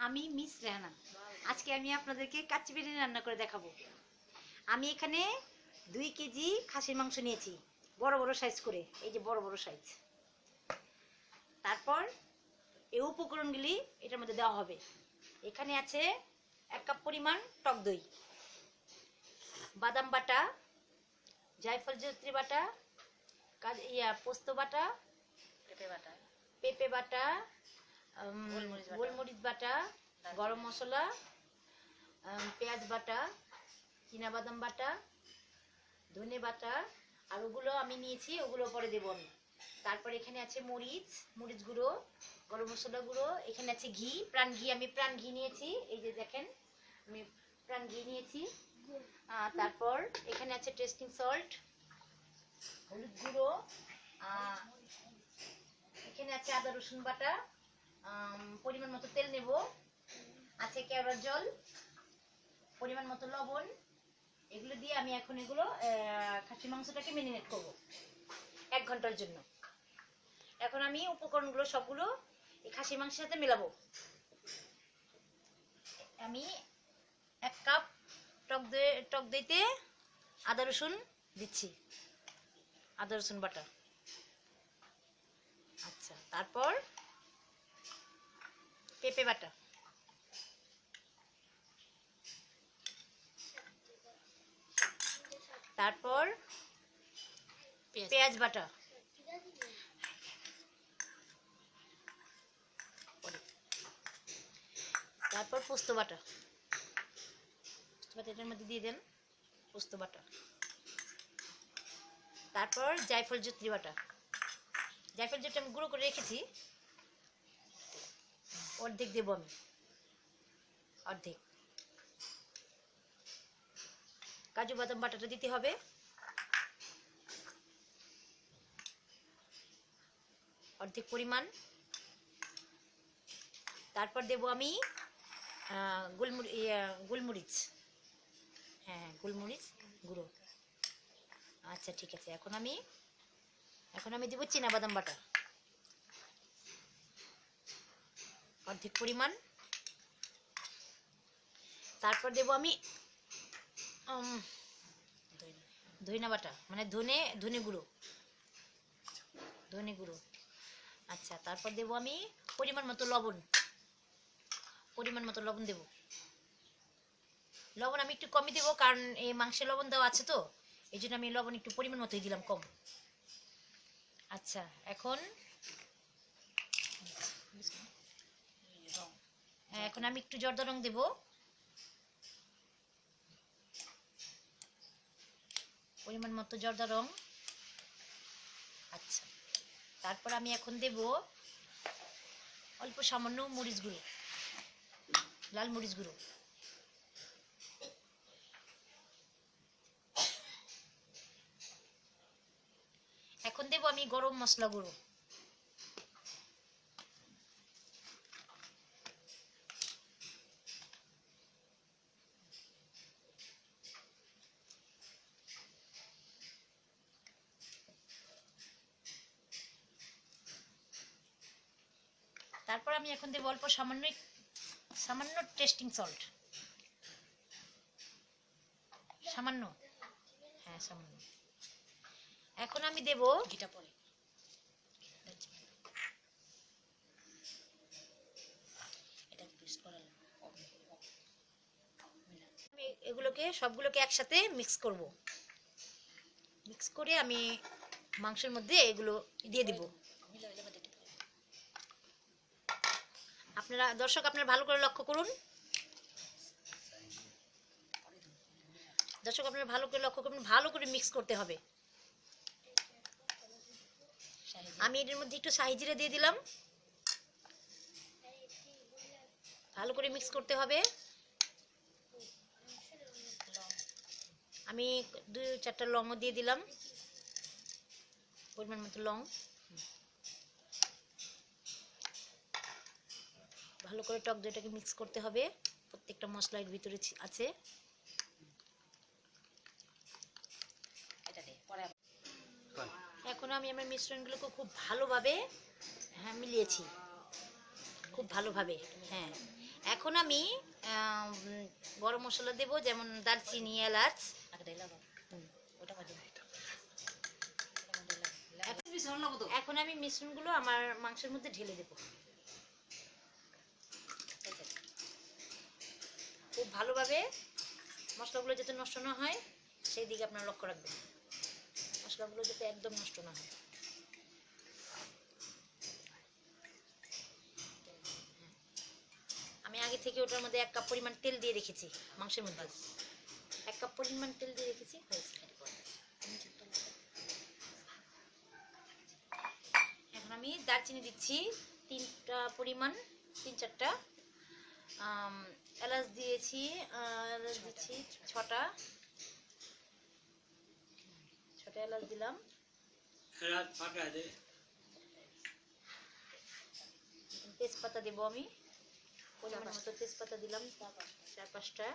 আমি মিস রেহানা। আজকে আমি আপনাদেরকে কাচ্চি বিরিয়ানি রান্না করে দেখাবো। আমি এখানে 2 কেজি খাসির মাংস নিয়েছি, বড় বড় সাইজ করে, এই যে বড় বড় সাইজ। তারপর এই উপকরণগুলি এটার মধ্যে দেওয়া হবে। এখানে আছে 1 কাপ পরিমাণ টক দই, বাদাম বাটা, জায়ফল জয়িত্রী বাটা, পোস্ত বাটা, পেঁপে বাটা, গোলমরিচ বাটা, গরম মশলা, পেঁয়াজ বাটা, চীনাবাদাম বাটা, ধনে বাটা, আর ওগুলো আমি নিয়েছি, ওগুলো পরে দেবো আমি। তারপর এখানে আছে মরিচ গুঁড়ো, গরম মশলা গুঁড়ো, এখানে আছে ঘি, আমি প্রাণ ঘি নিয়েছি, এই যে দেখেন আমি প্রাণ ঘি নিয়েছি। তারপর এখানে আছে টেস্টিং সল্ট, হলুদ গুঁড়ো, এখানে আছে আদা রসুন বাটা, পরিমাণ মতো তেল নেব, আছে কেওড়ার জল, পরিমাণ মতো লবণ। এগুলো দিয়ে আমি এখন এগুলো খাসি মাংসটাকে ম্যারিনেট করব 1 ঘন্টার জন্য। এখন আমি উপকরণগুলো সবগুলো এই খাসি মাংসের সাথে মেলাবো। আমি 1 কাপ টক দইতে আদা রসুন দিচ্ছি, আদা রসুন বাটা। আচ্ছা, তারপর পেঁপে বাটা, তারপর পেঁয়াজ বাটা, তারপর পোস্ত বাটা এটার মধ্যে দিয়ে দেন, পোস্ত বাটা। তারপর জায়ফল জয়িত্রী বাটা, জায়ফল জয়িত্রী আমি গুঁড়ো করে রেখেছি, অর্ধেক দেব আমি, অর্ধেক। কাজু বাদাম বাটাটা দিতে হবে, অর্ধেক পরিমাণ। তারপর দেব আমি গোলমরিচ, হ্যাঁ গোলমরিচ গুঁড়ো। আচ্ছা ঠিক আছে, এখন আমি দেব চীনাবাদাম বাটা, অর্ধেক পরিমাণ। তারপর দেব আমি ধনিয়া বাটা, মানে ধনে গুঁড়ো। আচ্ছা, তারপর দেব আমি পরিমাণ মতো লবণ, দেব। লবণ আমি একটু কমই দেবো, কারণ এই মাংসে লবণ দেওয়া আছে তো, এই জন্য আমি লবণ একটু পরিমাণ মতোই দিলাম, কম। আচ্ছা, এখন আমি একটু জর্দা রং দেব, পরিমাণ মতো জর্দা রং। আচ্ছা, তারপর আমি এখন দেব অল্প সামান্য মরিচ গুঁড়ো, লাল মরিচ গুঁড়ো। এখন দেব আমি গরম মশলা গুঁড়ো, তারপর আমি এখন দেব অল্প সামান্য টেস্টিং সল্ট, সামান্য, হ্যাঁ সামান্য। এখন আমি দেব সবগুলোকে একসাথে মিক্স করব। মিক্স করে আমি মাংসের মধ্যে এগুলো দিয়ে দিব। দর্শক আপনারা ভালো করে লক্ষ্য করুন, ভালো করে মিক্স করতে হবে। আমি এর মধ্যে একটু শাহি জিরা দিয়ে দিলাম, ভালো করে মিক্স করতে হবে। আমি 2-4টা লংও দিয়ে দিলাম, পরিমাণ মতো লং। ভালো করে টক দইটাকে মিক্স করতে হবে, প্রত্যেকটা মশলা এর ভিতরে আছে। এখন আমি আমার মিশ্রণগুলোকে খুব ভালোভাবে মিলিয়েছি, খুব ভালোভাবে। হ্যাঁ, এখন আমি গরম মশলা দেব, যেমন দারচিনি, এলাচ। এখন আমি মিশ্রণগুলো আমার মাংসের মধ্যে ঢেলে দেব। খুব ভালোভাবে মশলাগুলো যাতে নষ্ট না হয় সেই দিকে আপনারা লক্ষ্য রাখবেন, মশলাগুলো যাতে একদম নষ্ট না হয়। আমি আগে থেকে ওটার মধ্যে 1 কাপ পরিমাণ তেল দিয়ে রেখেছি, মাংসের মধ্যে 1 কাপ পরিমাণ তেল দিয়ে রেখেছি। এখন আমি দারচিনি দিচ্ছি 3টা পরিমাণ, 3-4টা। এলাচ দিয়েছি, এলাচ দিচ্ছি 6টা এলাচ দিলাম। তেজপাতা দেব আমি, পরিমাণ মতো তেজপাতা দিলাম 4-5টা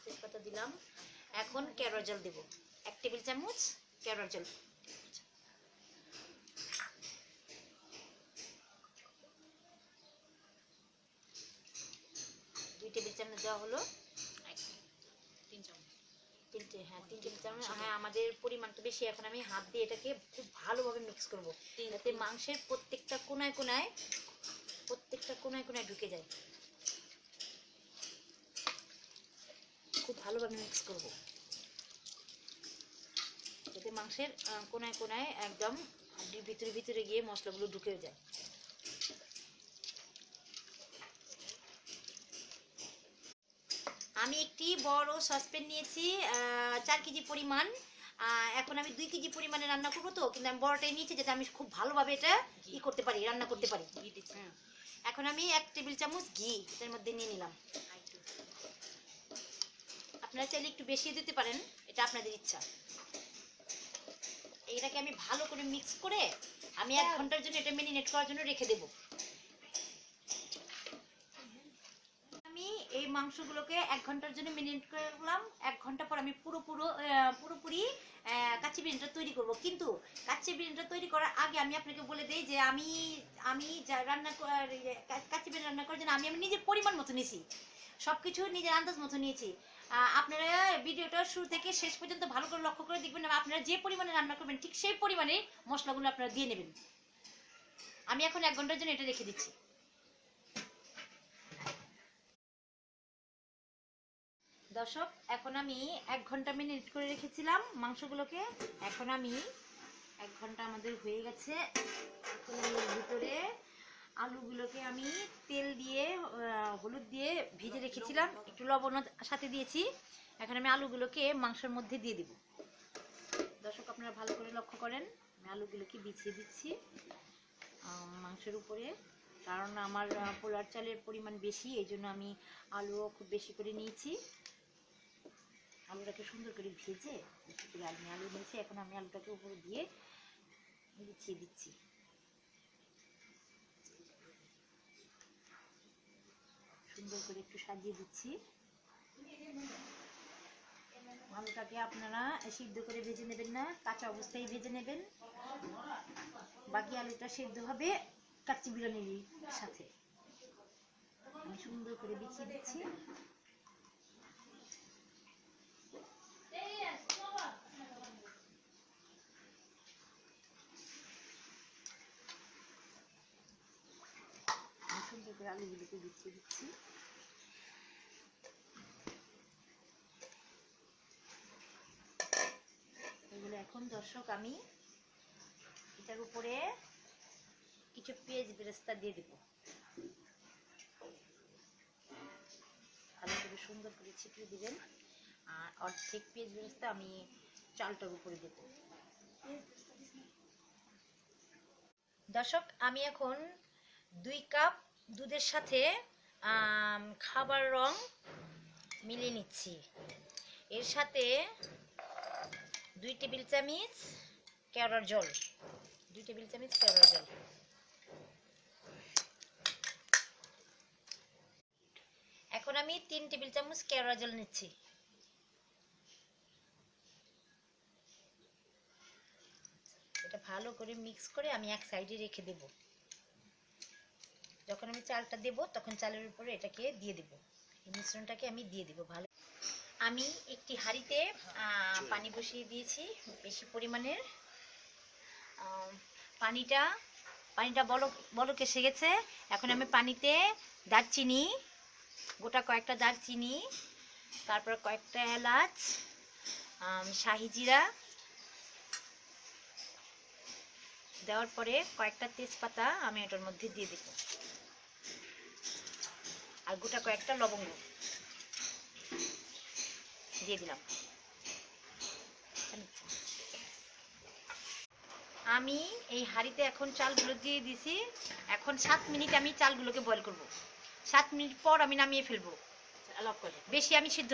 তেজপাতা দিলাম। এখন কেওড়া জল দেব, 1 টেবিল চামচ কেওড়া জল। 2 টেবিল চামচ দেওয়া হলো। 3 টেবিল চামচ। হ্যাঁ, আমাদের পরিমাণটা বেশি। এখন আমি হাত দিয়ে এটাকে খুব ভালোভাবে মিক্স করব, যাতে মাংসের প্রত্যেকটা কোনায় কোনায় ঢুকে যায়। খুব ভালোভাবে মিক্স করব, যাতে মাংসের কোনায় একদম ভিতরে গিয়ে মশলাগুলো ঢুকে যায়। আমি একটি বড় সসপ্যান নিয়েছি 4 কেজি পরিমাণ। এখন আমি 2 কেজি পরিমাণে রান্না করবো, তো কিন্তু আমি বড়টাই নিয়েছি যাতে আমি খুব ভালোভাবে এটা রান্না করতে পারি। এখন আমি 1 টেবিল চামচ ঘি এটার মধ্যে নিয়ে নিলাম। আপনারা চাইলে একটু বেশি দিতে পারেন, এটা আপনাদের ইচ্ছা। এটাকে আমি ভালো করে মিক্স করে আমি 1 ঘন্টার জন্য এটা মেরিনেট করার জন্য রেখে দেব। আমি এই মাংসগুলোকে 1 ঘন্টার জন্য মেরিনেট করে রাখলাম। 1 ঘন্টা পর আমি পুরোপুরি কাচ্চি বিরিয়ানিটা তৈরি করব। কিন্তু কাচ্চি বিরিয়ানিটা তৈরি করার আগে আমি আপনাকে বলে দেই যে আমি কাচ্চি বিরিয়ানি রান্না করার জন্য আমি নিজের পরিমাণ মতো নিয়েছি, সবকিছু নিজের আন্দাজ মতো নিয়েছি। আপনারা ভিডিওটা শুরু থেকে শেষ পর্যন্ত ভালো করে লক্ষ্য করে দেখবেন, আপনারা যে পরিমাণে রান্না করবেন ঠিক সেই পরিমাণে মশলাগুলো আপনারা দিয়ে নেবেন। আমি এখন 1 ঘন্টার জন্য এটা রেখে দিচ্ছি। দর্শক, এখন আমি 1 ঘন্টা মেরিনেট করে রেখেছিলাম মাংসগুলোকে। এখন আমি 1 ঘন্টা আমাদের হয়ে গেছে। এখন এর ভিতরে আলুগুলোকে আমি তেল দিয়ে হলুদ দিয়ে ভেজে রেখেছিলাম, একটু লবণ সাথে দিয়েছি। এখন আমি আলুগুলোকে মাংসের মধ্যে দিয়ে দিব। দর্শক, আপনারা ভালো করে লক্ষ্য করেন, আমি আলুগুলোকে বিছিয়ে দিচ্ছি মাংসের উপরে। কারণ আমার পোলার চালের পরিমাণ বেশি, এই জন্য আমি আলুও খুব বেশি করে নিয়েছি। আলুটাকে সুন্দর করে ভেজে বেশি করে আলু নিয়েছি। এখন আমি আলুটাকে উপরে দিয়ে বিছিয়ে দিচ্ছি। সুন্দর করে একটু সাজিয়ে দিচ্ছি। আলুটাকে আপনারা সিদ্ধ করে ভেজে নেবেন না, কাঁচা অবস্থায় ভেজে নেবেন। বাকি আলুটা সিদ্ধ হবে কাচ্চি বিরিয়ানির সাথে। আমি সুন্দর করে বিছিয়ে দিচ্ছি। সুন্দর করে আলুগুলোকে বিছিয়ে দিচ্ছি। এগুলো এখন দর্শক আমি এটার উপরে কিছু পেঁয়াজ বেরেস্তা দিয়ে দেব। ভালো করে সুন্দর করে ছিটিয়ে দিবেন। আর অর্ধেক পেঁয়াজ বেরেস্তা আমি চালটার উপরে দেব। দর্শক, আমি এখন 2 কাপ দুধের সাথে খাবার রং মিলিয়ে নিচ্ছি। এর সাথে 2 টেবিল চামচ কেওড়ার জল, 2 টেবিল চামচ কেওড়ার জল। এখন আমি 3 টেবিল চামচ কেওড়া জল নিচ্ছি। এটা ভালো করে মিক্স করে আমি এক সাইডে রেখে দেব। যখন আমি চালটা দেব তখন চালের উপরে এটাকে দিয়ে দেব, এই মিশ্রণটাকে আমি দিয়ে দেব ভালো। আমি একটি হাঁড়িতে পানি বসিয়ে দিয়েছি বেশি পরিমাণের। পানিটা বলক এসে গেছে। এখন আমি পানিতে দারচিনি, গোটা কয়েকটা দারচিনি, তারপর কয়েকটা এলাচ, শাহি জিরা দেওয়ার পরে কয়েকটা তেজপাতা আমি এটার মধ্যে দিয়ে দেব, আর গোটা কয়েকটা লবঙ্গ দিয়ে দিলাম। আমি এই হাঁড়িতে এখন চালগুলো দিয়ে দিছি। এখন 7 মিনিট আমি চালগুলোকে বয়েল করব। 7 মিনিট পর আমি নামিয়ে ফেলবো, বেশি আমি সিদ্ধ।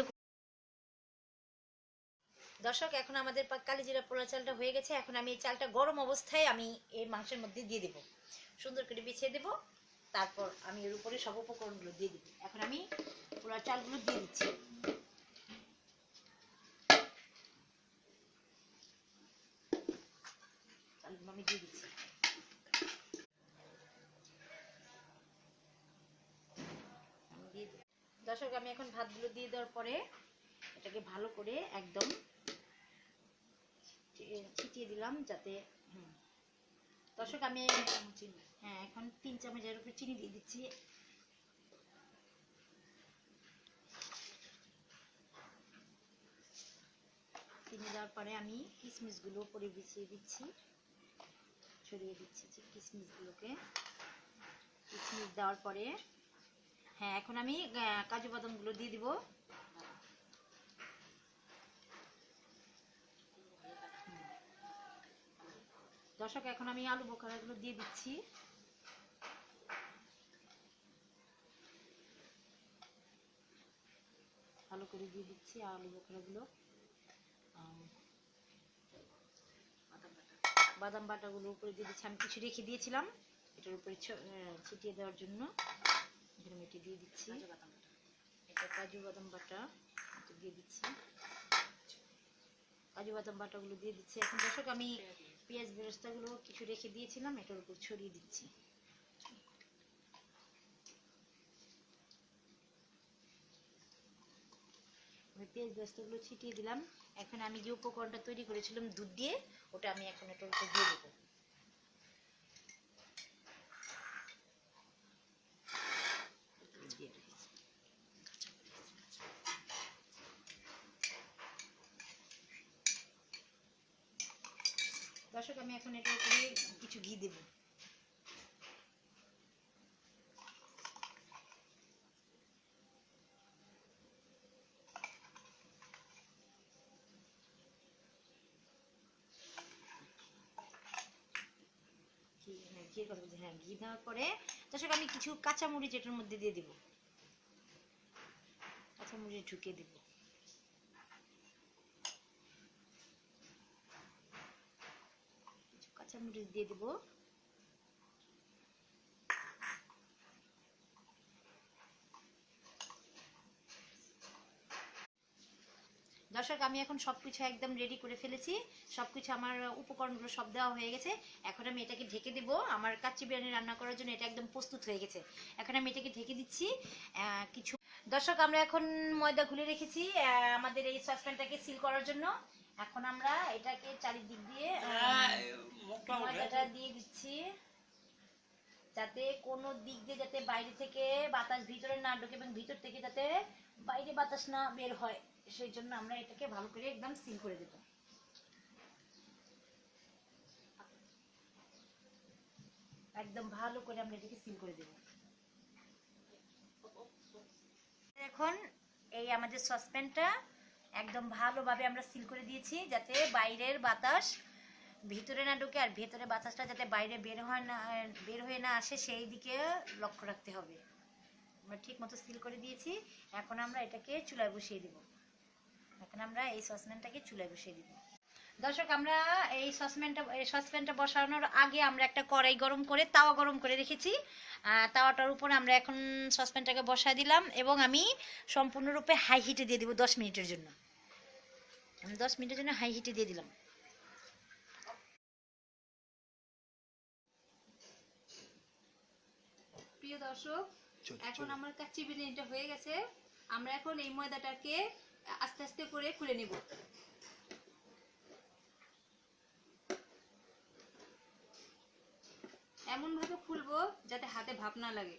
দর্শক, এখন আমাদের কালিজিরা পোলা চালটা হয়ে গেছে। এখন আমি এই চালটা গরম অবস্থায় আমি এই মাংসের মধ্যে দিয়ে দেব, সুন্দর করে বিছিয়ে দেব। তারপর আমি এর উপরে সব উপকরণগুলো দিয়ে দিব। এখন আমি পোলা চালগুলো দিয়ে দিচ্ছি। চালগুলো আমি দিয়ে দিচ্ছি। দর্শক, আমি এখন ভাতগুলো দিয়ে দেওয়ার পরে এটাকে ভালো করে একদম ছিটিয়ে দিলাম যাতে। দর্শক, আমি এখন 3 চামচের উপরে চিনি দিয়ে দিচ্ছি। চিনি দেওয়ার পরে আমি কিশমিশগুলো উপরে বিছিয়ে দিচ্ছি, ছড়িয়ে দিচ্ছি কিশমিশগুলোকে। কিশমিশ দেওয়ার পরে এখন আমি কাজু বাদামগুলো দিয়ে দিব। দর্শক, এখন আমি আলু বোখারাগুলো দিয়ে দিচ্ছি। ভালো করে দিয়ে দিচ্ছি আলু বোখারাগুলো। বাদাম বাটাগুলো উপরে দিয়ে দিচ্ছি। আমি কিছু রেখে দিয়েছিলাম এটার উপরে ছিটিয়ে দেওয়ার জন্য, এখানে মেটে দিয়ে দিচ্ছি। এটা কাজু বাদাম বাটা দিয়ে দিচ্ছি, কাজু বাদাম বাটাগুলো দিয়ে দিচ্ছি। এখন দর্শক, আমি পেঁয়াজ বেরেস্তাগুলো কিছু রেখে দিয়েছিলাম এটার উপর ছড়িয়ে দিচ্ছি। আমি পেঁয়াজ বেরেস্তাগুলো ছিটিয়ে দিলাম। এখন আমি যে উপকরণটা তৈরি করেছিলাম দুধ দিয়ে, ওটা আমি এখন এটার উপর দিয়ে দেবো। দর্শক, আমি এখন এটার উপরে কিছু ঘি দেব। ঘি দেওয়ার পরে দর্শক, আমি কিছু কাঁচামরিচ এটার মধ্যে দিয়ে দিব, কাঁচামরিচ ঢুকিয়ে দিব। কিছু কাঁচামরিচ দিয়ে দিব। দর্শক, আমি এখন সবকিছু একদম রেডি করে ফেলেছি। সবকিছু আমার উপকরণগুলো সব দেওয়া হয়ে গেছে। এখন আমি এটাকে ঢেকে দেব। আমার কাচ্চি বিরিয়ানি রান্না করার জন্য এটা একদম প্রস্তুত হয়ে গেছে। এখন আমি এটাকে ঢেকে দিচ্ছি কিছু। দর্শক, আমরা এখন ময়দা গুলে রেখেছি আমাদের এই সসপ্যানটাকে সিল করার জন্য। এখন আমরা এটাকে চারিদিক দিয়ে ময়দাটা দিয়ে দিচ্ছি, যাতে কোনো দিক দিয়ে যাতে বাইরে থেকে বাতাস ভিতরে না ঢোকে এবং ভিতর থেকে যাতে বাইরে বাতাস না বের হয়, সেই জন্য আমরা এটাকে ভালো করে একদম সিল করে দেব। একদম ভালো করে আমরা এটাকে সিল করে দেব। এখন এই আমাদের সসপ্যানটা একদম ভালোভাবে আমরা সিল করে দিয়েছি, যাতে বাইরের বাতাস ভিতরে না ঢোকে আর ভেতরে বাতাসটা যাতে বাইরে বের হয়ে না আসে, সেই দিকে লক্ষ্য রাখতে হবে। আমরা ঠিক মতো সিল করে দিয়েছি। এখন আমরা এটাকে চুলায় বসিয়ে দেব। এখন আমরা এই সসপ্যানটাকে চুলায় বসিয়ে দিব। দর্শক, আমরা এই সসপ্যানটা বসানোর আগে আমরা একটা কড়াই গরম করে তাওয়া গরম করে রেখেছি। তাওয়াটার উপর আমরা এখন সসপ্যানটাকে বসায় দিলাম এবং আমি সম্পূর্ণরূপে হাই হিটে দিয়ে দিব 10 মিনিটের জন্য। আমি 10 মিনিটের জন্য হাই হিটে দিয়ে দিলাম। প্রিয় দর্শক, এখন আমার কাচ্চি বিরিয়ানিটা হয়ে গেছে। আমরা এখন এই ময়দাটাকে আস্তে আস্তে করে খুলে নিব। এমন ভাবে খুলবো যাতে হাতে ভাপ না লাগে।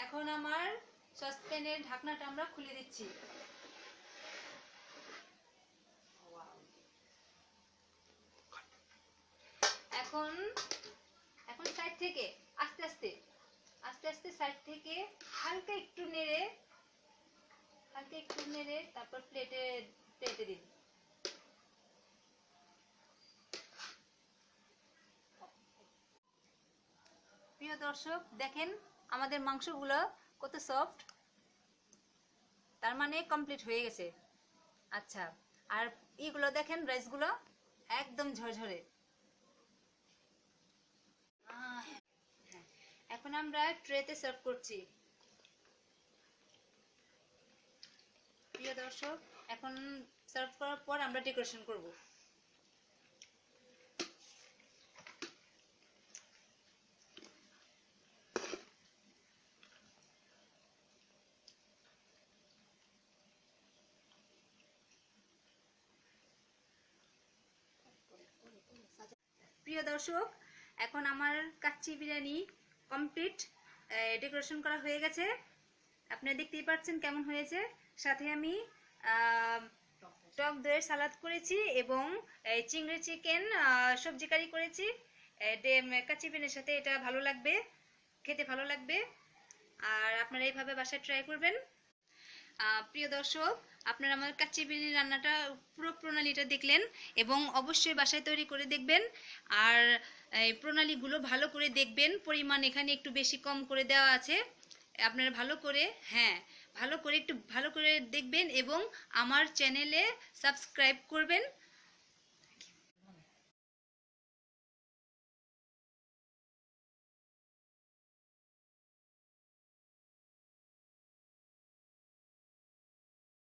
এখন আমার সসপ্যানের ঢাকনাটা আমরা খুলে দিচ্ছি। এখন এখন সাইড থেকে আস্তে আস্তে সাইড থেকে হালকা একটু নেড়ে তারপর প্লেটে দিন। প্রিয় দর্শক, দেখেন আমাদের মাংসগুলো কত সফট, তার মানে কমপ্লিট হয়ে গেছে। আচ্ছা, আর এইগুলো দেখেন, রাইসগুলো একদম ঝরঝরে। এখন আমরা ট্রেতে সার্ভ করছি। প্রিয় দর্শক, এখন সার্ভ করার পর আমরা ডেকোরেশন করব। প্রিয় দর্শক, এখন আমার কাচ্চি বিরিয়ানি কমপ্লিট, ডেকোরেশন করা হয়ে গেছে। আপনারা দেখতেই পাচ্ছেন কেমন হয়েছে। সাথে আমি টক দইয়ের সালাদ করেছি এবং চিংড়ি চিকেন সবজি কারি করেছি। কাচ্চি বিরিয়ানির সাথে এটা ভালো লাগবে, খেতে ভালো লাগবে। আর আপনারা এইভাবে বাসায় ট্রাই করবেন। প্রিয় দর্শক, আপনারা আমার কাচ্চি বিরিয়ানি রান্নাটা পুরো প্রণালীটা দেখলেন এবং অবশ্যই বাসায় তৈরি করে দেখবেন। আর এই প্রণালীগুলো ভালো করে দেখবেন, পরিমাণ এখানে একটু বেশি কম করে দেওয়া আছে। আপনারা ভালো করে একটু ভালো করে দেখবেন এবং আমার চ্যানেলে সাবস্ক্রাইব করবেন।